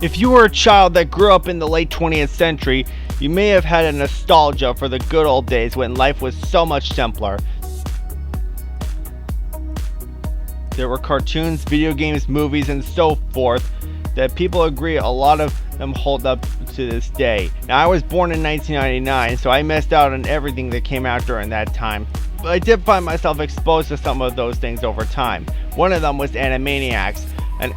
If you were a child that grew up in the late 20th century, you may have had a nostalgia for the good old days when life was so much simpler. There were cartoons, video games, movies, and so forth that people agree a lot of them hold up to this day. Now, I was born in 1999, so I missed out on everything that came out during that time. But I did find myself exposed to some of those things over time. One of them was Animaniacs,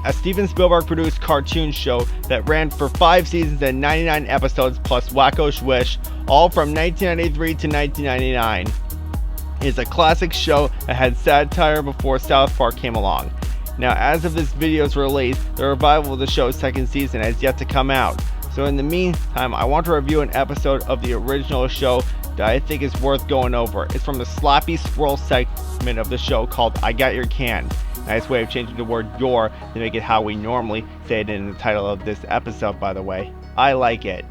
a Steven Spielberg produced cartoon show that ran for 5 seasons and 99 episodes plus Wacko Wish, all from 1993 to 1999. It is a classic show that had satire before South Park came along. Now, as of this video's release, the revival of the show's second season has yet to come out. So in the meantime, I want to review an episode of the original show that I think is worth going over. It's from the Slappy Squirrel segment of the show called I Got Your Can. Nice way of changing the word your to make it how we normally say it in the title of this episode, by the way. I like it.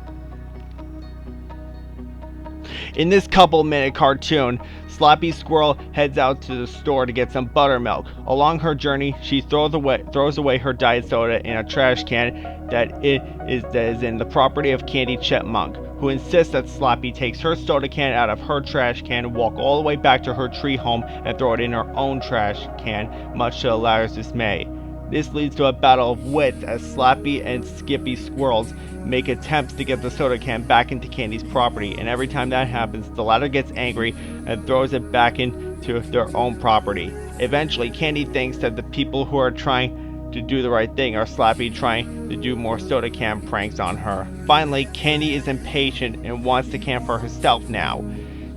In this couple-minute cartoon, Slappy Squirrel heads out to the store to get some buttermilk. Along her journey, she throws away her diet soda in a trash can that is in the property of Candy Chipmunk, who insists that Slappy takes her soda can out of her trash can, walk all the way back to her tree home, and throw it in her own trash can, much to the latter's dismay. This leads to a battle of wits as Slappy and Skippy Squirrels make attempts to get the soda can back into Candy's property, and every time that happens, the latter gets angry and throws it back into their own property. Eventually, Candy thinks that the people who are trying to do the right thing are Slappy trying to do more soda can pranks on her. Finally, Candy is impatient and wants the can for herself now.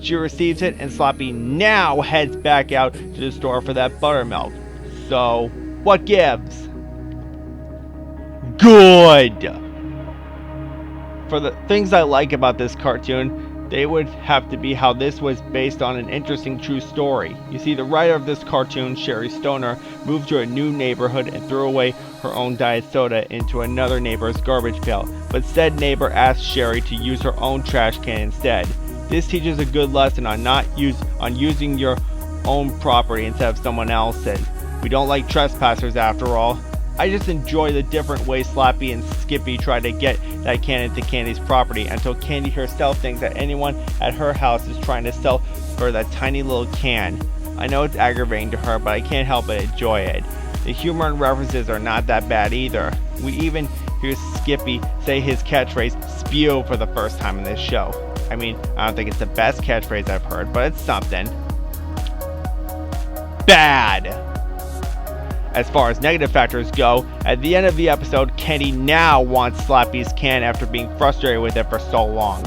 She receives it, and Slappy now heads back out to the store for that buttermilk. So, what gives? Good! For the things I like about this cartoon, they would have to be how this was based on an interesting true story. You see, the writer of this cartoon, Sherry Stoner, moved to a new neighborhood and threw away her own diet soda into another neighbor's garbage pail, but said neighbor asked Sherry to use her own trash can instead. This teaches a good lesson on using your own property instead of someone else's. We don't like trespassers after all. I just enjoy the different ways Slappy and Skippy try to get that can into Candy's property until Candy herself thinks that anyone at her house is trying to sell her that tiny little can. I know it's aggravating to her, but I can't help but enjoy it. The humor and references are not that bad either. We even hear Skippy say his catchphrase, "spew," for the first time in this show. I mean, I don't think it's the best catchphrase I've heard, but it's something. Bad! As far as negative factors go, at the end of the episode, Candy now wants Slappy's can after being frustrated with it for so long.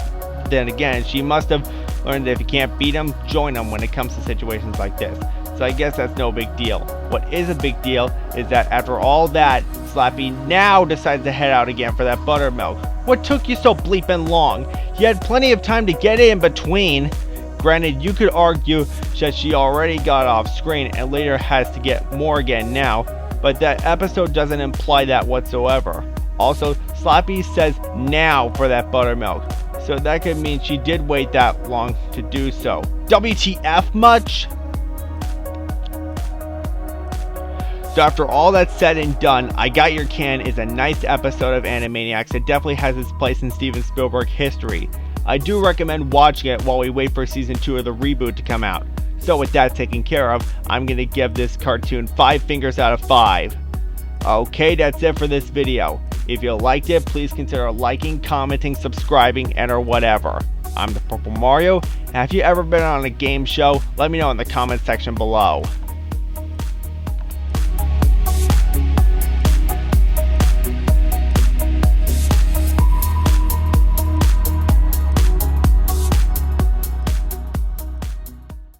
Then again, she must have learned that if you can't beat them, join them when it comes to situations like this. So I guess that's no big deal. What is a big deal is that after all that, Slappy now decides to head out again for that buttermilk. What took you so bleeping long? You had plenty of time to get it in between. Granted, you could argue that she already got off screen and later has to get more again now, but that episode doesn't imply that whatsoever. Also, Slappy says now for that buttermilk, so that could mean she did wait that long to do so. WTF much? So after all that's said and done, I Got Your Can is a nice episode of Animaniacs. It definitely has its place in Steven Spielberg history. I do recommend watching it while we wait for season 2 of the reboot to come out. So with that taken care of, I'm going to give this cartoon 5 fingers out of 5. Okay, that's it for this video. If you liked it, please consider liking, commenting, subscribing, and or whatever. I'm the Purple Mario. Have you ever been on a game show? Let me know in the comment section below.